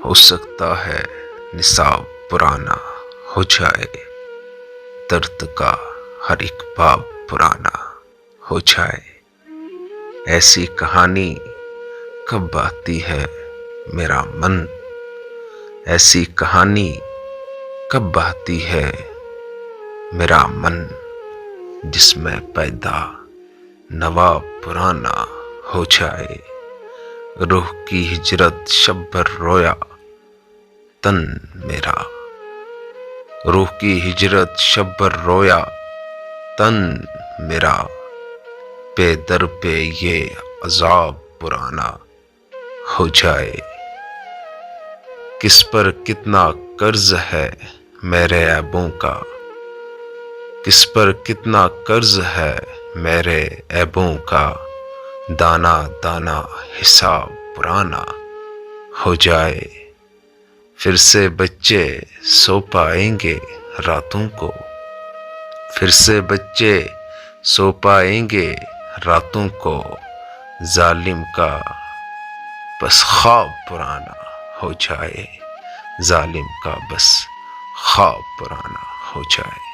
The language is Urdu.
ہو سکتا ہے نصاب پرانا ہو جائے، درد کا ہر ایک باب پرانا ہو جائے۔ ایسی کہانی کب آتی ہے میرا من، ایسی کہانی کب آتی ہے میرا من، جس میں پیدا نوا پرانا ہو جائے۔ روح کی ہجرت شب بھر رویا تن میرا، روح کی ہجرت شب بھر رویا تن میرا، پہ در پہ یہ عذاب پرانا ہو جائے۔ کس پر کتنا قرض ہے میرے عیبوں کا، کس پر کتنا قرض ہے میرے عیبوں کا، دانا دانا حساب پرانا ہو جائے۔ پھر سے بچے سو پائیں گے راتوں کو، پھر سے بچے سو پائیں گے راتوں کو، ظالم کا بس خواب پرانا ہو جائے، ظالم کا بس خواب پرانا ہو جائے۔